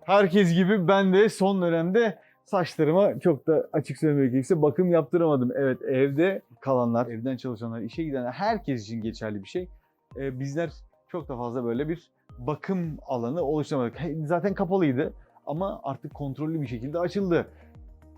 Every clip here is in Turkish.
Herkes gibi ben de son dönemde saçlarıma çok da açık söylemek gerekirse bakım yaptıramadım. Evet, evde kalanlar, evden çalışanlar, işe gidenler, herkes için geçerli bir şey. Bizler çok da fazla böyle bir bakım alanı oluşturamadık. Zaten kapalıydı ama artık kontrollü bir şekilde açıldı.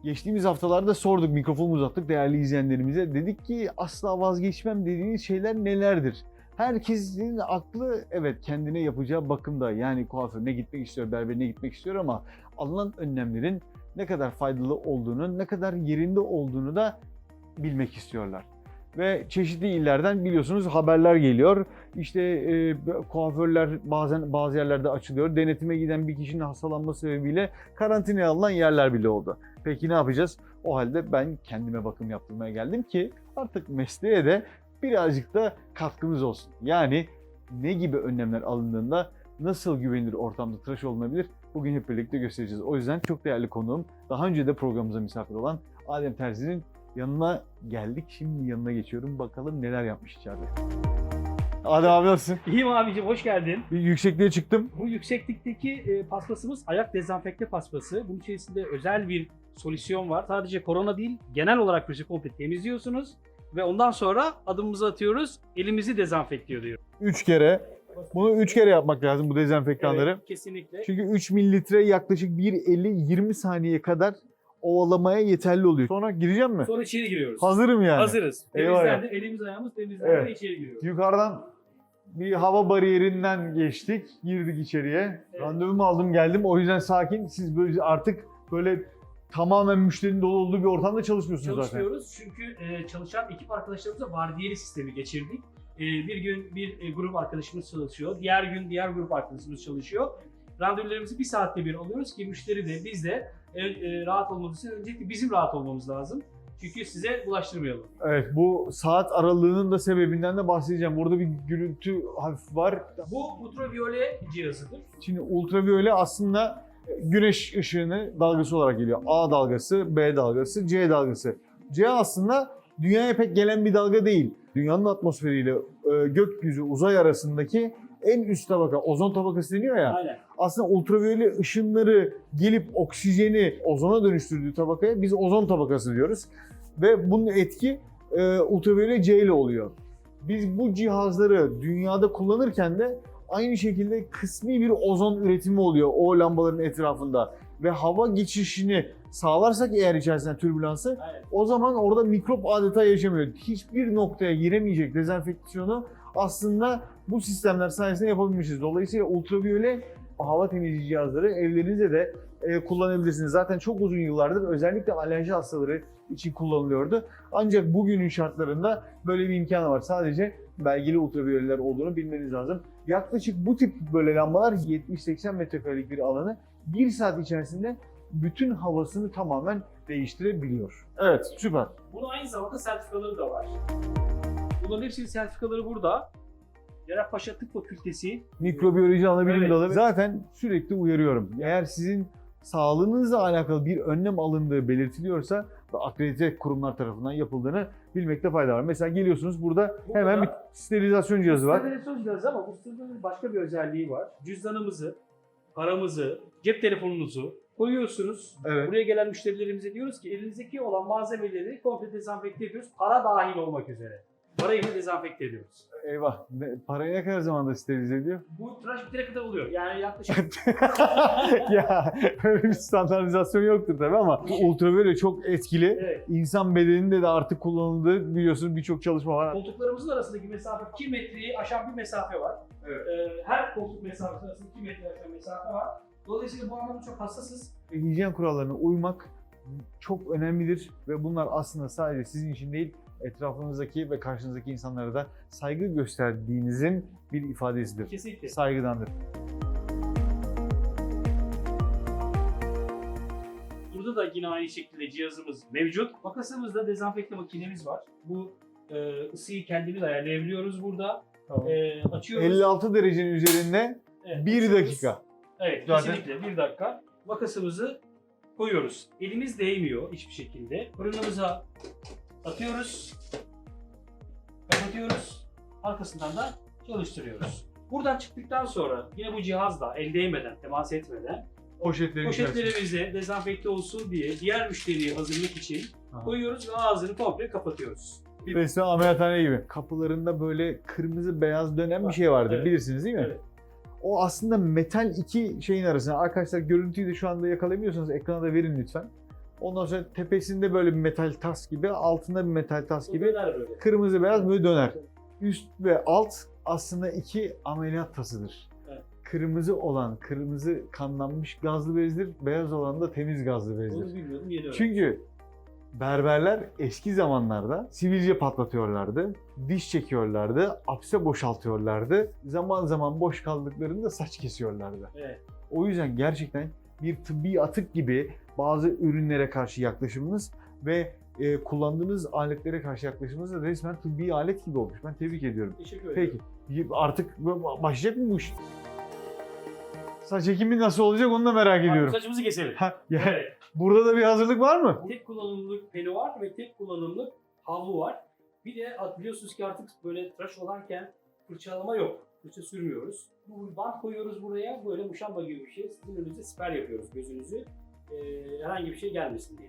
Geçtiğimiz haftalarda sorduk, mikrofonu uzattık değerli izleyenlerimize. Dedik ki asla vazgeçmem dediğiniz şeyler nelerdir? Herkesin aklı evet kendine yapacağı bakımda, yani kuaförüne gitmek istiyor, berberine gitmek istiyor ama alınan önlemlerin ne kadar faydalı olduğunu, ne kadar yerinde olduğunu da bilmek istiyorlar. Ve çeşitli illerden biliyorsunuz haberler geliyor. İşte kuaförler bazen bazı yerlerde açılıyor. Denetime giden bir kişinin hastalanması sebebiyle karantinaya alınan yerler bile oldu. Peki ne yapacağız? O halde ben kendime bakım yaptırmaya geldim ki artık mesleğe de birazcık da katkımız olsun. Yani ne gibi önlemler alındığında nasıl güvenilir ortamda tıraş olunabilir? Bugün hep birlikte göstereceğiz. O yüzden çok değerli konuğum, daha önce de programımıza misafir olan Adem Terzi'nin yanına geldik. Şimdi yanına geçiyorum. Bakalım neler yapmış içeride. Adem abi nasılsın? İyiyim abicim, hoş geldin. Bir yüksekliğe çıktım. Bu yükseklikteki paspasımız ayak dezenfekte paspası. Bunun içerisinde özel bir solüsyon var. Sadece korona değil, genel olarak yüzü komple temizliyorsunuz. Ve ondan sonra adımımızı atıyoruz, elimizi dezenfekte ediyor. 3 kere. Bunu 3 kere yapmak lazım bu dezenfektanları. Evet, kesinlikle. Çünkü 3 mililitre yaklaşık 1.50-20 saniye kadar ovalamaya yeterli oluyor. Sonra gireceğim mi? Sonra içeri giriyoruz. Hazırım yani. Hazırız. Eyvallah. Temizlendi, elimiz ayağımız temizlendi Evet. ve içeri giriyoruz. Yukarıdan bir hava bariyerinden geçtik, girdik içeriye. Evet. Randevumu aldım geldim. O yüzden sakin. Siz böyle artık böyle tamamen müşterinin dolu olduğu bir ortamda çalışmıyorsunuz zaten. Çalışıyoruz çünkü çalışan ekip arkadaşlarımıza vardiyeli sistemi geçirdik. Bir gün bir grup arkadaşımız çalışıyor, diğer gün diğer grup arkadaşımız çalışıyor. Randevularımızı bir saatte bir alıyoruz ki müşteri de biz de rahat olmamız için öncelikle bizim rahat olmamız lazım. Çünkü size bulaştırmayalım. Evet, bu saat aralığının da sebebinden de bahsedeceğim. Burada bir gürültü hafif var. Bu ultraviyole cihazıdır. Şimdi ultraviyole aslında güneş ışığını dalgası olarak geliyor. A dalgası, B dalgası, C dalgası. C aslında dünyaya pek gelen bir dalga değil. Dünyanın atmosferiyle gökyüzü, uzay arasındaki en üst tabaka, ozon tabakası deniyor ya. Aynen. Aslında ultraviyole ışınları gelip oksijeni ozona dönüştürdüğü tabakaya biz ozon tabakası diyoruz. Ve bunun etki ultraviyole C ile oluyor. Biz bu cihazları dünyada kullanırken de aynı şekilde kısmi bir ozon üretimi oluyor o lambaların etrafında. Ve hava geçişini sağlarsak eğer içerisinde türbülansı, Aynen. o zaman orada mikrop adeta yaşamıyor. Hiçbir noktaya giremeyecek dezenfeksiyonu aslında bu sistemler sayesinde yapabilmişiz. Dolayısıyla ultraviyole hava temizleyici cihazları evlerinizde de kullanabilirsiniz. Zaten çok uzun yıllardır özellikle alerji hastaları için kullanılıyordu. Ancak bugünün şartlarında böyle bir imkanı var. Sadece belgeli ultraviyoleler olduğunu bilmeniz lazım. Yaklaşık bu tip böyle lambalar 70-80 metrekarelik bir alanı 1 saat içerisinde bütün havasını tamamen değiştirebiliyor. Evet, süper. Bunun aynı zamanda sertifikaları da var. Bunların hepsinin sertifikaları burada. Cerrahpaşa Tıp Fakültesi. Mikrobiyoloji anabilim Evet. dalı. Zaten sürekli uyarıyorum. Eğer sizin sağlığınızla alakalı bir önlem alındığı belirtiliyorsa ve akredite kurumlar tarafından yapıldığını bilmekte fayda var. Mesela geliyorsunuz burada hemen bir sterilizasyon cihazı var. Sterilizasyon cihazı ama bu sterilizasyon başka bir özelliği var. Cüzdanımızı, paramızı, cep telefonunuzu koyuyorsunuz. Evet. Buraya gelen müşterilerimize diyoruz ki elinizdeki olan malzemeleri komple dezenfekte ediyoruz. Para dahil olmak üzere. Parayı bile dezenfekte ediyoruz. Eyvah. Parayı ne kadar zamanda sterilize ediyor? Bu tıraş bitene kadar oluyor. Yani yaklaşık Ya böyle bir standartizasyon yoktur tabii ama bu ultraviyole çok etkili. evet. İnsan bedeninde de artık kullanıldığı biliyorsunuz birçok çalışma var. Koltuklarımızın arasındaki mesafe 2 metreyi aşan bir mesafe var. Evet. Her koltuk mesafesi arasında 2 metre aşan mesafe var. Dolayısıyla bu anlamda çok hassasız. Hijyen kurallarına uymak çok önemlidir ve bunlar aslında sadece sizin için değil, etrafınızdaki ve karşınızdaki insanlara da saygı gösterdiğinizin bir ifadesidir. Kesinlikle. Saygıdandır. Burada da yine aynı şekilde cihazımız mevcut. Makasımızda dezenfekte makinemiz var. Bu ısıyı kendimiz ayarlayabiliyoruz burada. Tamam. Açıyoruz. 56 derecenin üzerinde Evet, 1 açıyoruz. dakika. Evet, Zaten- kesinlikle 1 dakika. Makasımızı koyuyoruz. Elimiz değmiyor hiçbir şekilde. Fırınımıza atıyoruz. Kapatıyoruz. Arkasından da çalıştırıyoruz. Buradan çıktıktan sonra yine bu cihazla el değmeden, temas etmeden Poşetlerimize dezenfekte olsun diye diğer müşteriye hazırlık için koyuyoruz ve ağzını komple kapatıyoruz. Resmen ameliyathane gibi. Kapılarında böyle kırmızı beyaz dönen bir şey vardır. Evet. Bilirsiniz değil mi? Evet. O aslında metal iki şeyin arasında. Arkadaşlar görüntüyü de şu anda yakalayamıyorsanız ekrana da verin lütfen. Ondan sonra tepesinde böyle bir metal tas gibi, altında bir metal tas gibi Döner böyle. kırmızı beyaz böyle döner. Üst ve alt aslında iki ameliyat tasıdır. Evet. Kırmızı olan kırmızı kanlanmış gazlı bezdir, beyaz olan da temiz gazlı bezdir. Onu bilmiyordum, yeni öğrendim. Çünkü berberler eski zamanlarda sivilce patlatıyorlardı, diş çekiyorlardı, apse boşaltıyorlardı. Zaman zaman boş kaldıklarında saç kesiyorlardı. Evet. O yüzden gerçekten bir tıbbi atık gibi bazı ürünlere karşı yaklaşımınız ve kullandığınız aletlere karşı yaklaşımınız da resmen tıbbi alet gibi olmuş. Ben tebrik ediyorum. Teşekkür ederim. Peki artık başlayacak mı bu iş? Saç ekimi nasıl olacak onu da merak ediyorum. Saçımızı keselim. Ya, Evet. burada da bir hazırlık var mı? Tek kullanımlık peni var ve tek kullanımlık havlu var. Bir de biliyorsunuz ki artık böyle tıraş olarken fırçalama yok. Fırça sürmüyoruz. Bu bant koyuyoruz buraya. Böyle muşamba gibi bir şey. Sizin önünüze siper yapıyoruz gözünüzü. Herhangi bir şey gelmesin diye.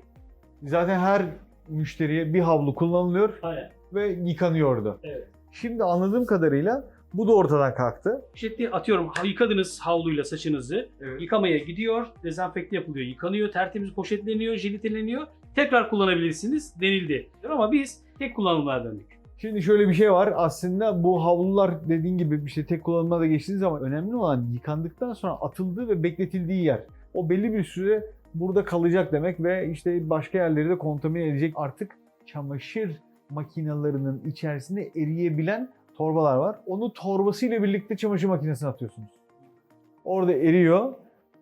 Zaten her müşteriye bir havlu kullanılıyor Aynen. ve yıkanıyordu. Evet. Şimdi anladığım kadarıyla bu da ortadan kalktı. Poşetli atıyorum yıkadınız havluyla saçınızı. Evet. Yıkamaya gidiyor. Dezenfekte yapılıyor. Yıkanıyor. Tertemiz poşetleniyor. Jelatinleniyor. Tekrar kullanabilirsiniz denildi. Ama biz tek kullanımlar döndük. Şimdi şöyle bir şey var. Aslında bu havlular dediğin gibi işte tek kullanıma da geçtiği zaman önemli olan yıkandıktan sonra atıldığı ve bekletildiği yer. O belli bir süre burada kalacak demek ve işte başka yerleri de kontamine edecek. Artık çamaşır makinelerinin içerisinde eriyebilen torbalar var. Onu torbasıyla birlikte çamaşır makinesine atıyorsunuz. Orada eriyor,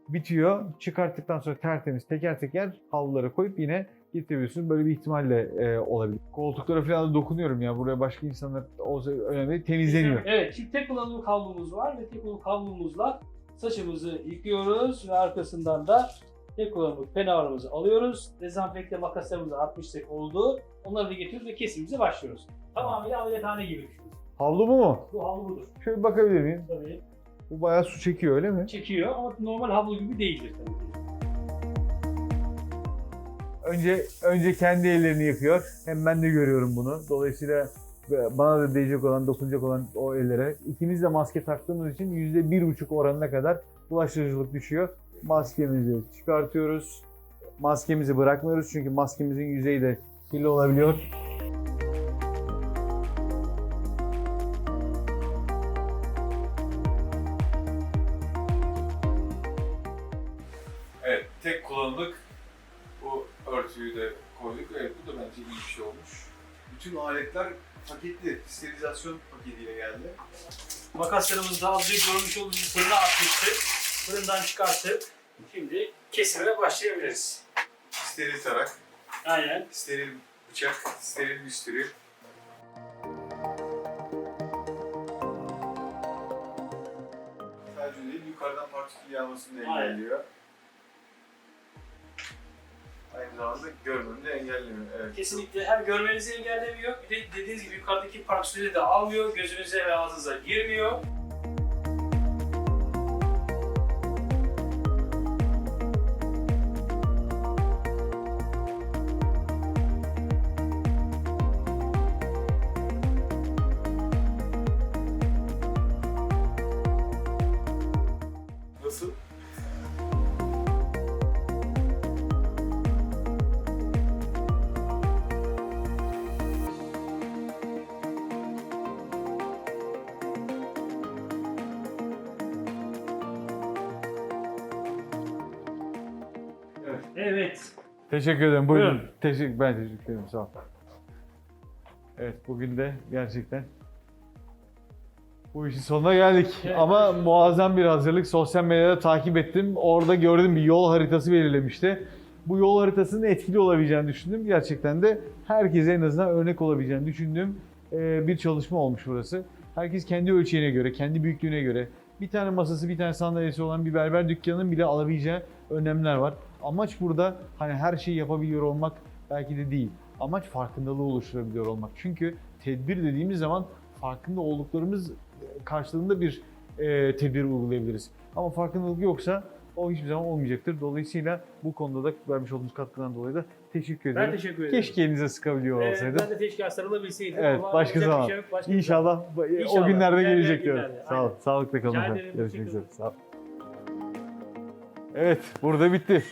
bitiyor. Çıkarttıktan sonra tertemiz teker teker havlulara koyup yine getirebiliyorsunuz. Böyle bir ihtimalle olabilir. Koltuklara falan da dokunuyorum ya. Buraya başka insanlar olsa önemli. Temizleniyor. Evet. Şimdi tek kullanımlık havlumuz var ve tek kullanımlık havlumuzla saçımızı yıkıyoruz ve arkasından da tek kullanımlık penağrımızı alıyoruz. Dezenfekte makaslarımızı atmıştık oldu. Onları da getiriyoruz ve kesimimize başlıyoruz. Tamamıyla ameliyathane gibi düşünün. Havlu bu mu? Bu havlu budur. Şöyle bir bakabilir miyim? Tabii. Bu bayağı su çekiyor öyle mi? Çekiyor ama normal havlu gibi değildir tabii ki. Önce kendi ellerini yıkıyor. Hem ben de görüyorum bunu. Dolayısıyla bana da değecek olan, dokunacak olan o ellere. İkimiz de maske taktığımız için %1,5 oranına kadar bulaştırıcılık düşüyor. Maskemizi çıkartıyoruz. Maskemizi bırakmıyoruz çünkü maskemizin yüzeyi de kirli olabiliyor. Evet, tek kullanımlık bu örtüyü de koyduk. Evet, bu da bence iyi bir şey olmuş. Bütün aletler paketli, sterilizasyon paketiyle geldi. Makaslarımızı da az önce görmüş olduğunuz gibi fırına atmıştık. Fırından çıkarttık. Şimdi kesime başlayabiliriz. Steril tarak, Aynen. steril bıçak, steril bisturi. Sadece değil, yukarıdan partikül yağmasını da Aynen. engelliyor. Aynı zamanda görmemi de engellemiyor. Evet. Kesinlikle hem görmenizi engellemiyor, bir de dediğiniz gibi yukarıdaki partikülleri de almıyor, gözünüze ve ağzınıza girmiyor. Nasıl? Evet. Teşekkür ederim. Buyurun. Buyurun. Ben teşekkür ederim. Sağ ol. Evet, bugün de gerçekten bu işin sonuna geldik. Evet, Ama evet. muazzam bir hazırlık. Sosyal medyada takip ettim. Orada gördüm, bir yol haritası belirlemişti. Bu yol haritasının etkili olabileceğini düşündüm. Gerçekten de herkese en azından örnek olabileceğini düşündüğüm bir çalışma olmuş burası. Herkes kendi ölçeğine göre, kendi büyüklüğüne göre bir tane masası, bir tane sandalyesi olan bir berber dükkanının bile alabileceği önlemler var. Amaç burada hani her şeyi yapabiliyor olmak belki de değil. Amaç farkındalığı oluşturabiliyor olmak. Çünkü tedbir dediğimiz zaman farkında olduklarımız karşılığında bir tedbir uygulayabiliriz. Ama farkındalık yoksa o hiçbir zaman olmayacaktır. Dolayısıyla bu konuda da vermiş olduğunuz katkıdan dolayı da teşekkür ederim. Ben teşekkür ederim. Keşke elinize sıkabiliyor olsaydım. Ben de keşke sarılabilseydim Evet, ama başka yapacak zaman. bir şey yok, başka İnşallah, İnşallah. o günlerde İlerleyen gelecek diyorum. günlerde, Sağ ol. aynen. Sağlıkla kalın. Rica efendim. ederim, Görüşmek hoşça üzere. kalın. Sağ ol. Evet, burada bitti.